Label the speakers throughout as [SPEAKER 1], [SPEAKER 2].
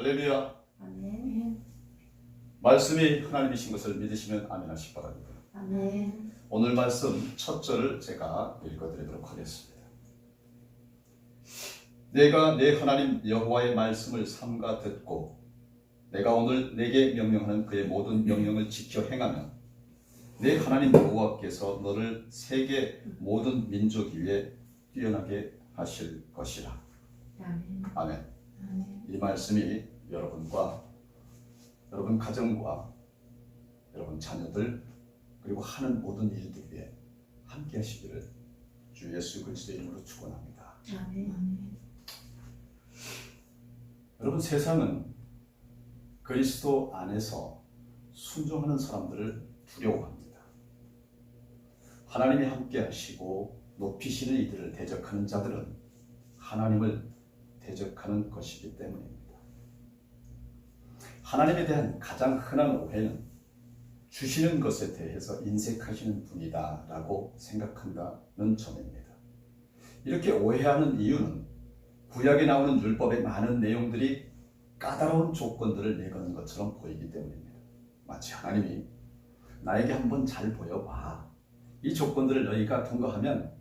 [SPEAKER 1] 할렐루야.
[SPEAKER 2] 아멘.
[SPEAKER 1] 말씀이 하나님이신 것을 믿으시면 아멘 하시기 바랍니다.
[SPEAKER 2] 아멘.
[SPEAKER 1] 오늘 말씀 첫 절을 제가 읽어드리도록 하겠습니다. 내가 내 하나님 여호와의 말씀을 삼가 듣고 내가 오늘 내게 명령하는 그의 모든 명령을 지켜 행하면 내 하나님 여호와께서 너를 세계 모든 민족 위에 뛰어나게 하실 것이라.
[SPEAKER 2] 아멘.
[SPEAKER 1] 아멘.
[SPEAKER 2] 아멘.
[SPEAKER 1] 이 말씀이 여러분과 여러분 가정과 여러분 자녀들 그리고 하는 모든 일들 위해 함께 하시기를 주 예수 그리스도의 이름으로 축원합니다.
[SPEAKER 2] 아멘.
[SPEAKER 1] 여러분, 세상은 그리스도 안에서 순종하는 사람들을 두려워합니다. 하나님이 함께 하시고 높이시는 이들을 대적하는 자들은 하나님을 대적하는 것이기 때문입니다. 하나님에 대한 가장 흔한 오해는 주시는 것에 대해서 인색하시는 분이다 라고 생각한다는 점입니다. 이렇게 오해하는 이유는 구약에 나오는 율법의 많은 내용들이 까다로운 조건들을 내거는 것처럼 보이기 때문입니다. 마치 하나님이 나에게 한번 잘 보여봐. 이 조건들을 너희가 통과하면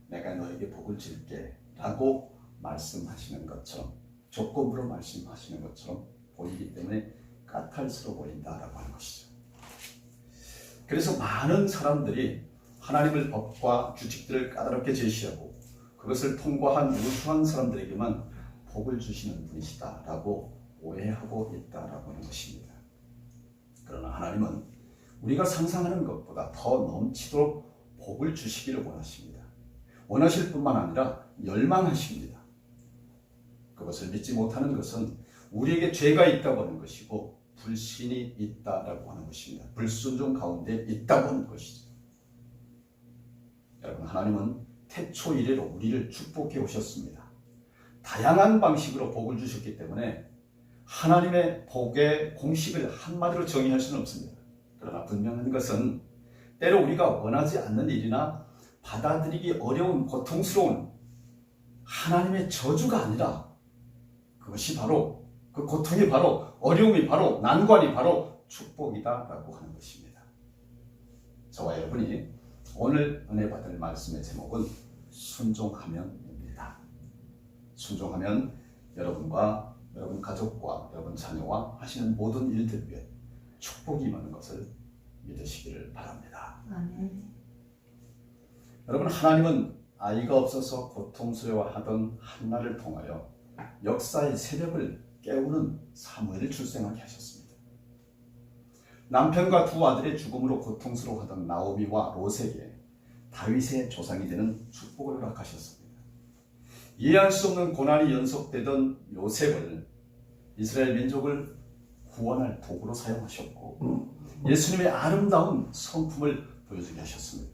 [SPEAKER 1] 내가 너에게 복을 줄게 라고 말씀하시는 것처럼, 조건부로 말씀하시는 것처럼 보이기 때문에 까탈스러워 보인다라고 하는 것이죠. 그래서 많은 사람들이 하나님의 법과 규칙들을 까다롭게 제시하고 그것을 통과한 우수한 사람들에게만 복을 주시는 분이시다라고 오해하고 있다라고 하는 것입니다. 그러나 하나님은 우리가 상상하는 것보다 더 넘치도록 복을 주시기를 원하십니다. 원하실 뿐만 아니라 열망하십니다. 그것을 믿지 못하는 것은 우리에게 죄가 있다고 하는 것이고 불신이 있다라고 하는 것입니다. 불순종 가운데 있다고 하는 것이죠. 여러분, 하나님은 태초 이래로 우리를 축복해 오셨습니다. 다양한 방식으로 복을 주셨기 때문에 하나님의 복의 공식을 한마디로 정의할 수는 없습니다. 그러나 분명한 것은 때로 우리가 원하지 않는 일이나 받아들이기 어려운 고통스러운 하나님의 저주가 아니라 그것이 바로 그 고통이 바로 어려움이 바로 난관이 바로 축복이다라고 하는 것입니다. 저와 여러분이 오늘 은혜 받을 말씀의 제목은 순종하면입니다. 순종하면 여러분과 여러분 가족과 여러분 자녀와 하시는 모든 일들 위해 축복이 임하는 것을 믿으시기를 바랍니다.
[SPEAKER 2] 아멘.
[SPEAKER 1] 여러분, 하나님은 아이가 없어서 고통스러워하던 한나를 통하여 역사의 새벽을 깨우는 사무엘을 출생하게 하셨습니다. 남편과 두 아들의 죽음으로 고통스러워하던 나오미와 롯에게 다윗의 조상이 되는 축복을 허락하셨습니다. 이해할 수 없는 고난이 연속되던 요셉을 이스라엘 민족을 구원할 도구로 사용하셨고 예수님의 아름다운 성품을 보여주게 하셨습니다.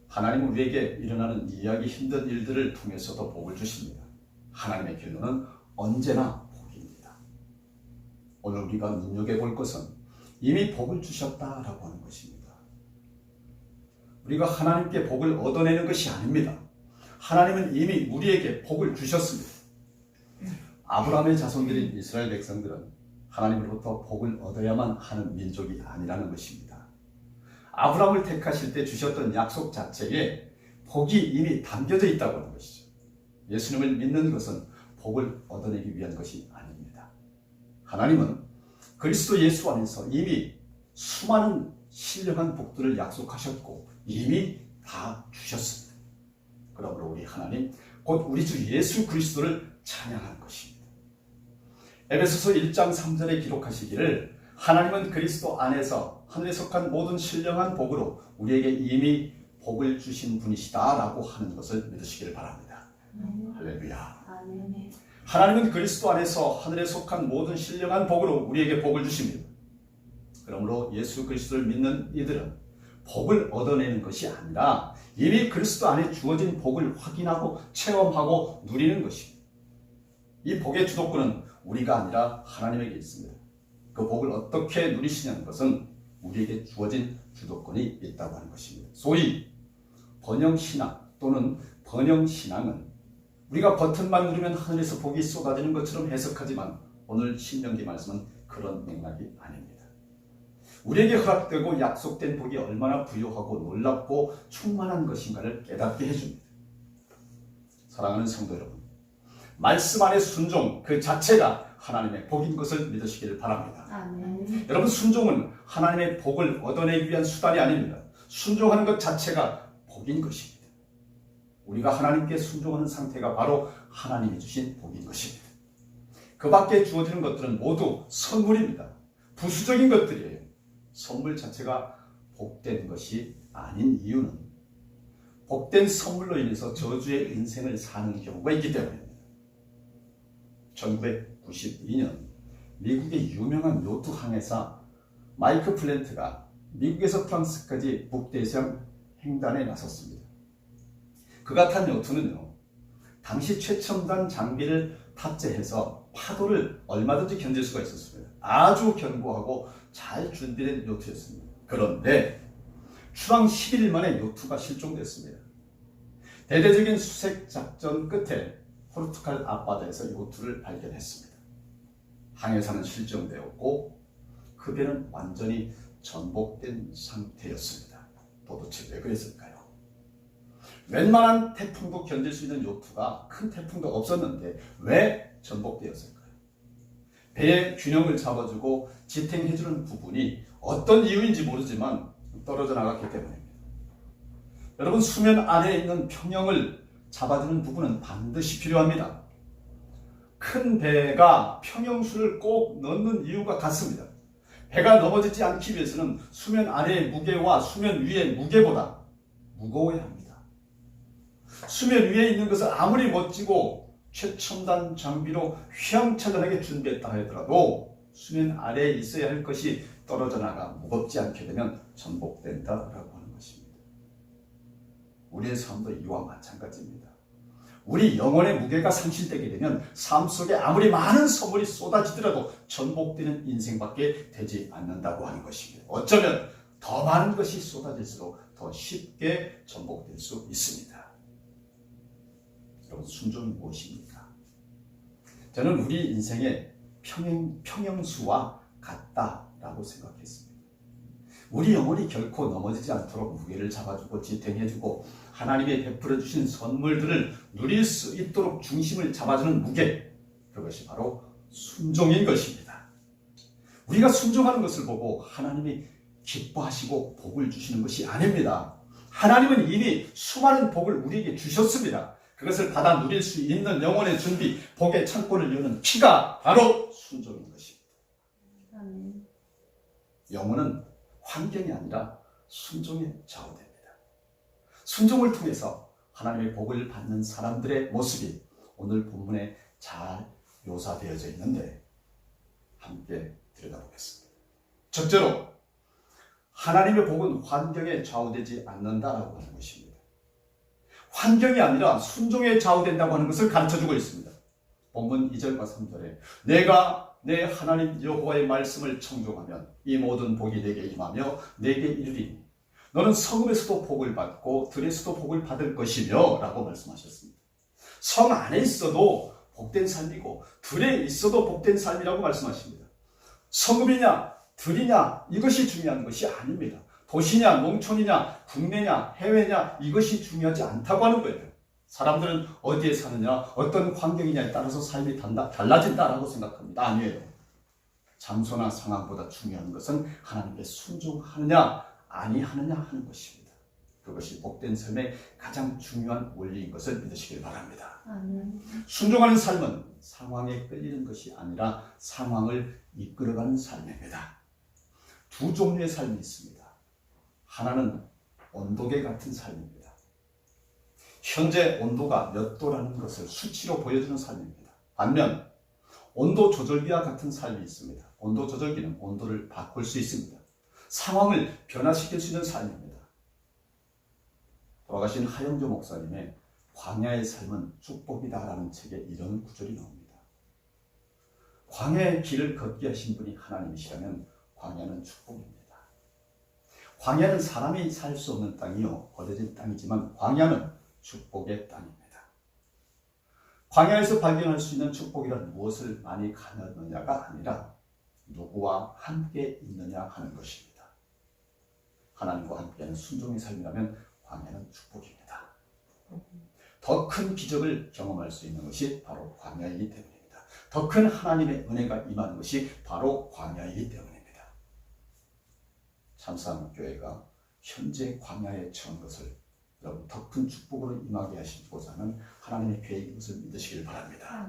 [SPEAKER 1] 하나님은 우리에게 일어나는 이해하기 힘든 일들을 통해서도 복을 주십니다. 하나님의 길로는 언제나 복입니다. 오늘 우리가 눈여겨볼 것은 이미 복을 주셨다라고 하는 것입니다. 우리가 하나님께 복을 얻어내는 것이 아닙니다. 하나님은 이미 우리에게 복을 주셨습니다. 아브라함의 자손들인 이스라엘 백성들은 하나님으로부터 복을 얻어야만 하는 민족이 아니라는 것입니다. 아브라함을 택하실 때 주셨던 약속 자체에 복이 이미 담겨져 있다고 하는 것이죠. 예수님을 믿는 것은 복을 얻어내기 위한 것이 아닙니다. 하나님은 그리스도 예수 안에서 이미 수많은 신령한 복들을 약속하셨고 이미 다 주셨습니다. 그러므로 우리 하나님, 곧 우리 주 예수 그리스도를 찬양하는 것입니다. 에베소서 1장 3절에 기록하시기를 하나님은 그리스도 안에서 하늘에 속한 모든 신령한 복으로 우리에게 이미 복을 주신 분이시다라고 하는 것을 믿으시기를 바랍니다. 할렐루야.
[SPEAKER 2] 아멘.
[SPEAKER 1] 하나님은 그리스도 안에서 하늘에 속한 모든 신령한 복으로 우리에게 복을 주십니다. 그러므로 예수 그리스도를 믿는 이들은 복을 얻어내는 것이 아니라 이미 그리스도 안에 주어진 복을 확인하고 체험하고 누리는 것입니다. 이 복의 주도권은 우리가 아니라 하나님에게 있습니다. 그 복을 어떻게 누리시냐는 것은 우리에게 주어진 주도권이 있다고 하는 것입니다. 소위 번영신앙 또는 번영신앙은 우리가 버튼만 누르면 하늘에서 복이 쏟아지는 것처럼 해석하지만 오늘 신명기 말씀은 그런 맥락이 아닙니다. 우리에게 허락되고 약속된 복이 얼마나 부유하고 놀랍고 충만한 것인가를 깨닫게 해줍니다. 사랑하는 성도 여러분, 말씀 안의 순종 그 자체가 하나님의 복인 것을 믿으시기를 바랍니다.
[SPEAKER 2] 아멘.
[SPEAKER 1] 여러분, 순종은 하나님의 복을 얻어내기 위한 수단이 아닙니다. 순종하는 것 자체가 복인 것입니다. 우리가 하나님께 순종하는 상태가 바로 하나님이 주신 복인 것입니다. 그 밖에 주어지는 것들은 모두 선물입니다. 부수적인 것들이에요. 선물 자체가 복된 것이 아닌 이유는 복된 선물로 인해서 저주의 인생을 사는 경우가 있기 때문입니다. 1992년 미국의 유명한 요트 항해사 마이크 플랜트가 미국에서 프랑스까지 북대서양 횡단에 나섰습니다. 그가 탄 요트는요, 당시 최첨단 장비를 탑재해서 파도를 얼마든지 견딜 수가 있었습니다. 아주 견고하고 잘 준비된 요트였습니다. 그런데 출항 11일 만에 요트가 실종됐습니다. 대대적인 수색 작전 끝에 포르투갈 앞바다에서 요트를 발견했습니다. 항해사는 실종되었고 그 배는 완전히 전복된 상태였습니다. 도대체 왜 그랬을까요? 웬만한 태풍도 견딜 수 있는 요트가 큰 태풍도 없었는데 왜 전복되었을까요? 배의 균형을 잡아주고 지탱해주는 부분이 어떤 이유인지 모르지만 떨어져 나갔기 때문입니다. 여러분, 수면 아래에 있는 평형을 잡아주는 부분은 반드시 필요합니다. 큰 배가 평형수를 꼭 넣는 이유가 같습니다. 배가 넘어지지 않기 위해서는 수면 아래의 무게와 수면 위의 무게보다 무거워야 합니다. 수면 위에 있는 것을 아무리 멋지고 최첨단 장비로 휘황찬란하게 준비했다 하더라도 수면 아래에 있어야 할 것이 떨어져 나가 무겁지 않게 되면 전복된다라고 하는 것입니다. 우리의 삶도 이와 마찬가지입니다. 우리 영혼의 무게가 상실되게 되면 삶 속에 아무리 많은 선물이 쏟아지더라도 전복되는 인생밖에 되지 않는다고 하는 것입니다. 어쩌면 더 많은 것이 쏟아질수록 더 쉽게 전복될 수 있습니다. 여러분, 순종이 무엇입니까? 저는 우리 인생의 평형수와 같다라고 생각했습니다. 우리 영혼이 결코 넘어지지 않도록 무게를 잡아주고 지탱해주고 하나님이 베풀어 주신 선물들을 누릴 수 있도록 중심을 잡아주는 무게, 그것이 바로 순종인 것입니다. 우리가 순종하는 것을 보고 하나님이 기뻐하시고 복을 주시는 것이 아닙니다. 하나님은 이미 수많은 복을 우리에게 주셨습니다. 그것을 받아 누릴 수 있는 영혼의 준비, 복의 창고를 여는 키가 바로 순종인 것입니다.
[SPEAKER 2] 아멘.
[SPEAKER 1] 영혼은 환경이 아니라 순종에 좌우됩니다. 순종을 통해서 하나님의 복을 받는 사람들의 모습이 오늘 본문에 잘 묘사되어져 있는데 함께 들여다보겠습니다. 첫째로, 하나님의 복은 환경에 좌우되지 않는다라고 하는 것입니다. 환경이 아니라 순종에 좌우된다고 하는 것을 가르쳐주고 있습니다. 본문 2절과 3절에 내가 내 하나님 여호와의 말씀을 청종하면 이 모든 복이 내게 임하며 내게 이르리니 너는 성읍에서도 복을 받고 들에서도 복을 받을 것이며 라고 말씀하셨습니다. 성 안에 있어도 복된 삶이고 들에 있어도 복된 삶이라고 말씀하십니다. 성읍이냐 들이냐 이것이 중요한 것이 아닙니다. 도시냐 농촌이냐 국내냐 해외냐 이것이 중요하지 않다고 하는 거예요. 사람들은 어디에 사느냐 어떤 환경이냐에 따라서 삶이 달라진다라고 생각합니다. 아니에요. 장소나 상황보다 중요한 것은 하나님께 순종하느냐 아니하느냐 하는 것입니다. 그것이 복된 삶의 가장 중요한 원리인 것을 믿으시길 바랍니다.
[SPEAKER 2] 아멘.
[SPEAKER 1] 순종하는 삶은 상황에 끌리는 것이 아니라 상황을 이끌어가는 삶입니다. 두 종류의 삶이 있습니다. 하나는 온도계 같은 삶입니다. 현재 온도가 몇 도라는 것을 수치로 보여주는 삶입니다. 반면 온도 조절기와 같은 삶이 있습니다. 온도 조절기는 온도를 바꿀 수 있습니다. 상황을 변화시킬 수 있는 삶입니다. 돌아가신 하영조 목사님의 광야의 삶은 축복이다라는 책에 이런 구절이 나옵니다. 광야의 길을 걷게 하신 분이 하나님이시라면 광야는 축복입니다. 광야는 사람이 살 수 없는 땅이요 버려진 땅이지만 광야는 축복의 땅입니다. 광야에서 발견할 수 있는 축복이란 무엇을 많이 가졌느냐가 아니라 누구와 함께 있느냐 하는 것입니다. 하나님과 함께하는 순종의 삶이라면 광야는 축복입니다. 더 큰 기적을 경험할 수 있는 것이 바로 광야이기 때문입니다. 더 큰 하나님의 은혜가 임하는 것이 바로 광야이기 때문입니다. 참사한국교회가 현재 광야에 처한 것을 여러분 더 큰 축복으로 임하게 하시고자 하는 하나님의 계획인 것을 믿으시길 바랍니다.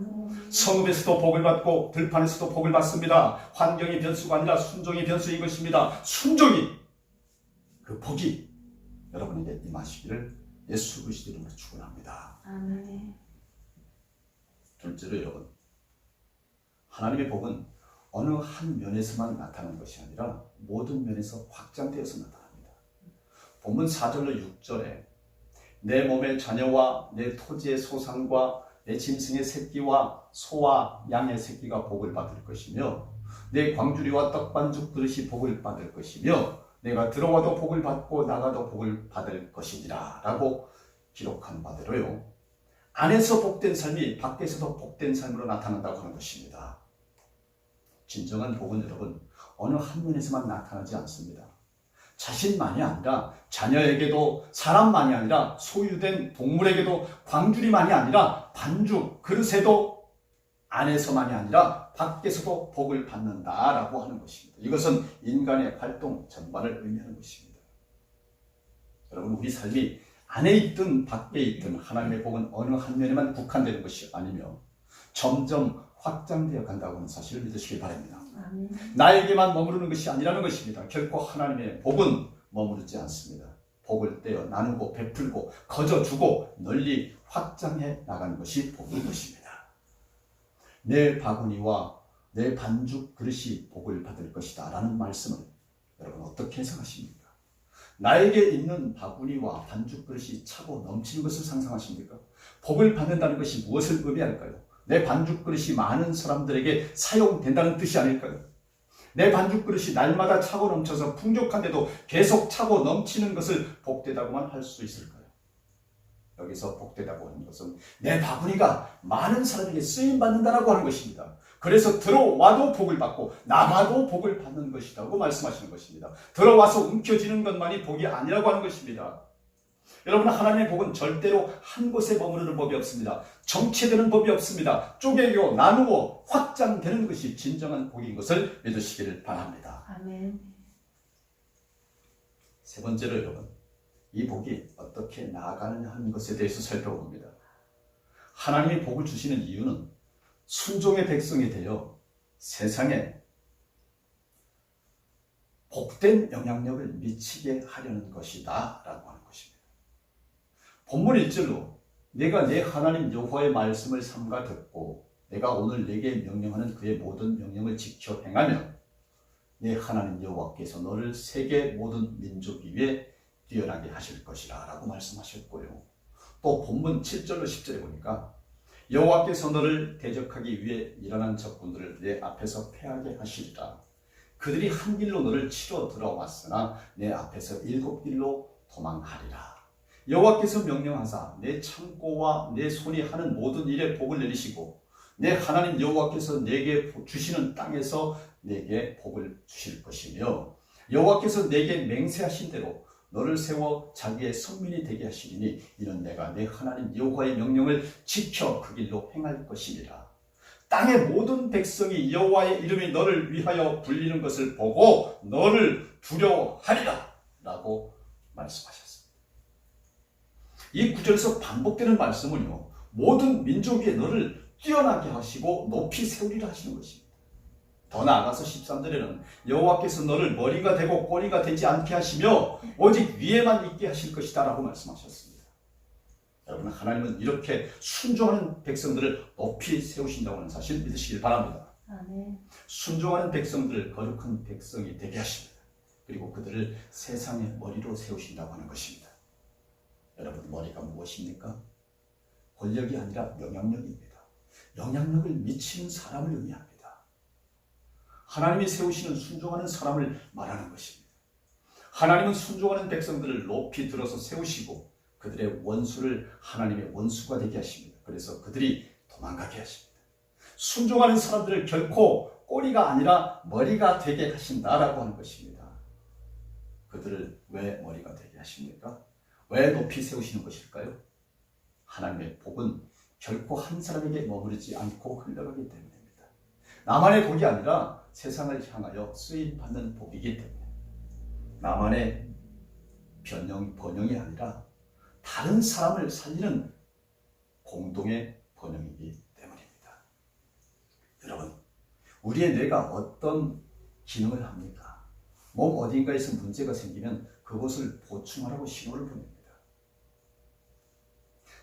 [SPEAKER 1] 성읍에서도 복을 받고 들판에서도 복을 받습니다. 환경이 변수가 아니라 순종이 변수인 것입니다. 순종이 그 복이 여러분에게 임하시기를 예수 그리스도 이름으로 축원합니다.
[SPEAKER 2] 아멘.
[SPEAKER 1] 둘째로 여러분, 하나님의 복은 어느 한 면에서만 나타나는 것이 아니라 모든 면에서 확장되어서 나타납니다. 본문 4절로 6절에 내 몸의 자녀와 내 토지의 소산과 내 짐승의 새끼와 소와 양의 새끼가 복을 받을 것이며 내 광주리와 떡반죽 그릇이 복을 받을 것이며 내가 들어와도 복을 받고 나가도 복을 받을 것이니라 라고 기록한 바대로요, 안에서 복된 삶이 밖에서도 복된 삶으로 나타난다고 하는 것입니다. 진정한 복은 여러분 어느 한 면에서만 나타나지 않습니다. 자신만이 아니라 자녀에게도, 사람만이 아니라 소유된 동물에게도, 광주리만이 아니라 반죽 그릇에도 안에서만이 아니라 밖에서도 복을 받는다라고 하는 것입니다. 이것은 인간의 활동 전반을 의미하는 것입니다. 여러분, 우리 삶이 안에 있든 밖에 있든 하나님의 복은 어느 한 면에만 국한되는 것이 아니며 점점 확장되어 간다고 하는 사실을 믿으시길 바랍니다.
[SPEAKER 2] 아멘.
[SPEAKER 1] 나에게만 머무르는 것이 아니라는 것입니다. 결코 하나님의 복은 머무르지 않습니다. 복을 떼어 나누고 베풀고 거저주고 널리 확장해 나가는 것이 복인 것입니다. 내 바구니와 내 반죽 그릇이 복을 받을 것이다 라는 말씀을 여러분 어떻게 해석하십니까? 나에게 있는 바구니와 반죽 그릇이 차고 넘치는 것을 상상하십니까? 복을 받는다는 것이 무엇을 의미할까요? 내 반죽 그릇이 많은 사람들에게 사용된다는 뜻이 아닐까요? 내 반죽 그릇이 날마다 차고 넘쳐서 풍족한데도 계속 차고 넘치는 것을 복되다고만 할 수 있을까요? 여기서 복되다고 하는 것은 내 바구니가 많은 사람에게 쓰임받는다라고 하는 것입니다. 그래서 들어와도 복을 받고 나가도 복을 받는 것이라고 말씀하시는 것입니다. 들어와서 움켜쥐는 것만이 복이 아니라고 하는 것입니다. 여러분, 하나님의 복은 절대로 한 곳에 머무르는 법이 없습니다. 정체되는 법이 없습니다. 쪼개고 나누고 확장되는 것이 진정한 복인 것을 믿으시기를 바랍니다.
[SPEAKER 2] 아멘.
[SPEAKER 1] 세 번째로 여러분, 이 복이 어떻게 나아가느냐 하는 것에 대해서 살펴봅니다. 하나님이 복을 주시는 이유는 순종의 백성이 되어 세상에 복된 영향력을 미치게 하려는 것이다 라고 하는 것입니다. 본문 1절로 내가 내 하나님 여호와의 말씀을 삼가 듣고 내가 오늘 내게 명령하는 그의 모든 명령을 지켜 행하면 내 하나님 여호와께서 너를 세계 모든 민족 위에 뛰어나게 하실 것이라 라고 말씀하셨고요. 또 본문 7절로 10절에 보니까 여호와께서 너를 대적하기 위해 일어난 적군들을 내 앞에서 패하게 하시리라. 그들이 한 길로 너를 치러 들어왔으나 내 앞에서 7길로 도망하리라. 여호와께서 명령하사 내 창고와 내 손이 하는 모든 일에 복을 내리시고 내 하나님 여호와께서 내게 주시는 땅에서 내게 복을 주실 것이며 여호와께서 내게 맹세하신 대로 너를 세워 자기의 성민이 되게 하시리니 이는 내가 내 하나님 여호와의 명령을 지켜 그 길로 행할 것이니라. 땅의 모든 백성이 여호와의 이름이 너를 위하여 불리는 것을 보고 너를 두려워하리라 라고 말씀하셨습니다. 이 구절에서 반복되는 말씀은요, 모든 민족 위에 너를 뛰어나게 하시고 높이 세우리라 하시는 것입니다. 더 나아가서 13절에는 여호와께서 너를 머리가 되고 꼬리가 되지 않게 하시며 오직 위에만 있게 하실 것이다 라고 말씀하셨습니다. 여러분, 하나님은 이렇게 순종하는 백성들을 높이 세우신다고 하는 사실 믿으시길 바랍니다.
[SPEAKER 2] 아멘.
[SPEAKER 1] 순종하는 백성들을 거룩한 백성이 되게 하십니다. 그리고 그들을 세상의 머리로 세우신다고 하는 것입니다. 여러분, 머리가 무엇입니까? 권력이 아니라 영향력입니다. 영향력을 미치는 사람을 의미합니다. 하나님이 세우시는 순종하는 사람을 말하는 것입니다. 하나님은 순종하는 백성들을 높이 들어서 세우시고 그들의 원수를 하나님의 원수가 되게 하십니다. 그래서 그들이 도망가게 하십니다. 순종하는 사람들을 결코 꼬리가 아니라 머리가 되게 하신다라고 하는 것입니다. 그들을 왜 머리가 되게 하십니까? 왜 높이 세우시는 것일까요? 하나님의 복은 결코 한 사람에게 머무르지 않고 흘러가기 때문입니다. 나만의 복이 아니라 세상을 향하여 쓰임받는 복이기 때문에, 나만의 번영이 아니라 다른 사람을 살리는 공동의 번영이기 때문입니다. 여러분, 우리의 뇌가 어떤 기능을 합니까? 몸 어딘가에서 문제가 생기면 그것을 보충하라고 신호를 보냅니다.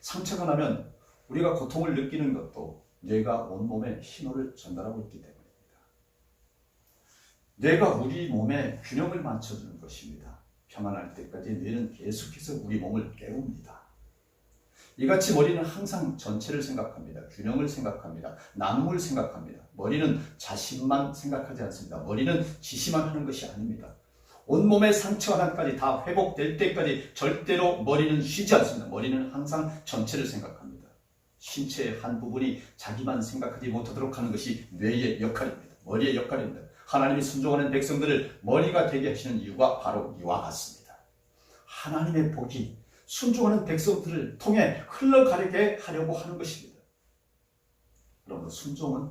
[SPEAKER 1] 상처가 나면 우리가 고통을 느끼는 것도 뇌가 온몸에 신호를 전달하고 있기 때문입니다. 뇌가 우리 몸에 균형을 맞춰주는 것입니다. 평안할 때까지 뇌는 계속해서 우리 몸을 깨웁니다. 이같이 머리는 항상 전체를 생각합니다. 균형을 생각합니다. 나눔을 생각합니다. 머리는 자신만 생각하지 않습니다. 머리는 지시만 하는 것이 아닙니다. 온몸의 상처 하나까지 다 회복될 때까지 절대로 머리는 쉬지 않습니다. 머리는 항상 전체를 생각합니다. 신체의 한 부분이 자기만 생각하지 못하도록 하는 것이 뇌의 역할입니다. 머리의 역할입니다. 하나님이 순종하는 백성들을 머리가 되게 하시는 이유가 바로 이와 같습니다. 하나님의 복이 순종하는 백성들을 통해 흘러가게 하려고 하는 것입니다. 그러므로 순종은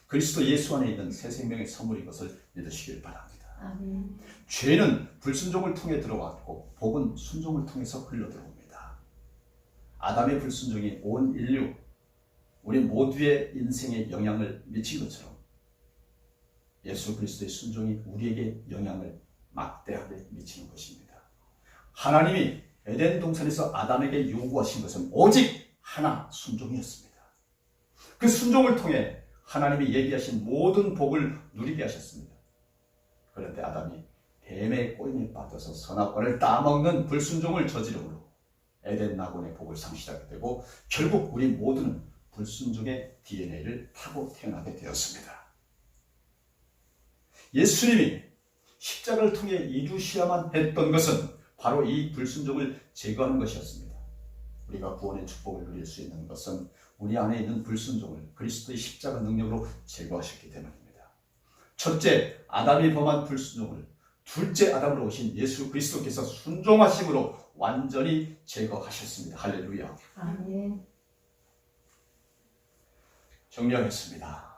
[SPEAKER 1] 그리스도 예수 안에 있는 새 생명의 선물인 것을 믿으시길 바랍니다.
[SPEAKER 2] 아멘.
[SPEAKER 1] 죄는 불순종을 통해 들어왔고 복은 순종을 통해서 흘러들어옵니다. 아담의 불순종이 온 인류, 우리 모두의 인생에 영향을 미친 것처럼 예수 그리스도의 순종이 우리에게 영향을 막대하게 미치는 것입니다. 하나님이 에덴 동산에서 아담에게 요구하신 것은 오직 하나, 순종이었습니다. 그 순종을 통해 하나님이 얘기하신 모든 복을 누리게 하셨습니다. 그런데 아담이 뱀의 꼬임에 빠져서 선악과를 따먹는 불순종을 저지름으로 에덴 낙원의 복을 상실하게 되고 결국 우리 모두는 불순종의 DNA를 타고 태어나게 되었습니다. 예수님이 십자가를 통해 이루셔야만 했던 것은 바로 이 불순종을 제거하는 것이었습니다. 우리가 구원의 축복을 누릴 수 있는 것은 우리 안에 있는 불순종을 그리스도의 십자가 능력으로 제거하셨기 때문입니다. 첫째, 아담이 범한 불순종을 둘째 아담으로 오신 예수 그리스도께서 순종하심으로 완전히 제거하셨습니다. 할렐루야.
[SPEAKER 2] 아멘.
[SPEAKER 1] 정리하겠습니다.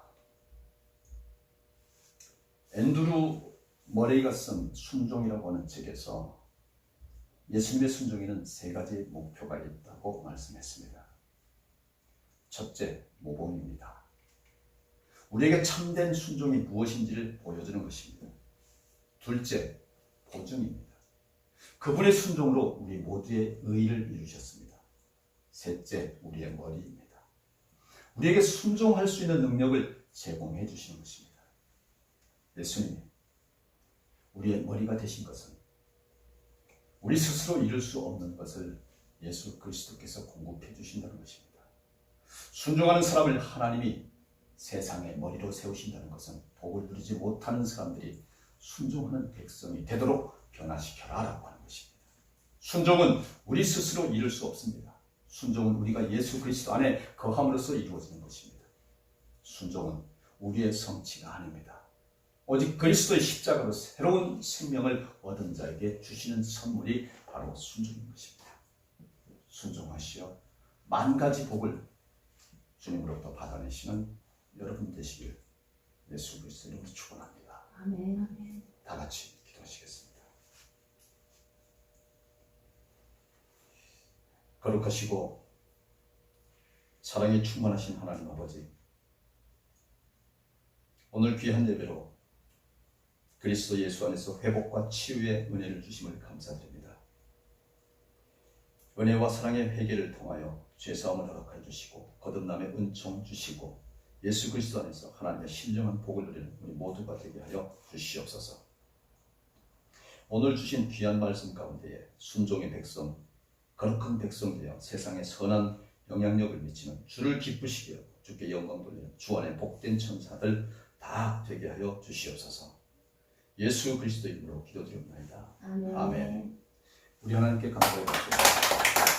[SPEAKER 1] 앤드루 머레이가 쓴 순종이라고 하는 책에서 예수님의 순종에는 세 가지 목표가 있다고 말씀했습니다. 첫째, 모범입니다. 우리에게 참된 순종이 무엇인지를 보여주는 것입니다. 둘째, 보증입니다. 그분의 순종으로 우리 모두의 의의를 이루셨습니다. 셋째, 우리의 머리입니다. 우리에게 순종할 수 있는 능력을 제공해 주시는 것입니다. 예수님이 우리의 머리가 되신 것은 우리 스스로 이룰 수 없는 것을 예수 그리스도께서 공급해 주신다는 것입니다. 순종하는 사람을 하나님이 세상의 머리로 세우신다는 것은 복을 누리지 못하는 사람들이 순종하는 백성이 되도록 변화시켜라 라고 하는 것입니다. 순종은 우리 스스로 이룰 수 없습니다. 순종은 우리가 예수 그리스도 안에 거함으로써 이루어지는 것입니다. 순종은 우리의 성취가 아닙니다. 오직 그리스도의 십자가로 새로운 생명을 얻은 자에게 주시는 선물이 바로 순종인 것입니다. 순종하시어 만 가지 복을 주님으로부터 받아내시는 여러분 되시길 예수 그리스도 이름으로 축원합니다.
[SPEAKER 2] 아멘.
[SPEAKER 1] 다 같이 기도하시겠습니다. 거룩하시고 사랑에 충만하신 하나님 아버지, 오늘 귀한 예배로 그리스도 예수 안에서 회복과 치유의 은혜를 주심을 감사드립니다. 은혜와 사랑의 회개를 통하여 죄사함을 허락해 주시고 거듭남의 은총 주시고 예수 그리스도 안에서 하나님의 신령한 복을 누리는 우리 모두가 되게 하여 주시옵소서. 오늘 주신 귀한 말씀 가운데에 순종의 백성, 거룩한 백성 되어 세상에 선한 영향력을 미치는 주를 기쁘시게 하고 주께 영광 돌리는 주 안에 복된 천사들 다 되게 하여 주시옵소서. 예수 그리스도 이름으로 기도드립니다.
[SPEAKER 2] 아멘.
[SPEAKER 1] 아멘. 우리 하나님께 감사드립니다.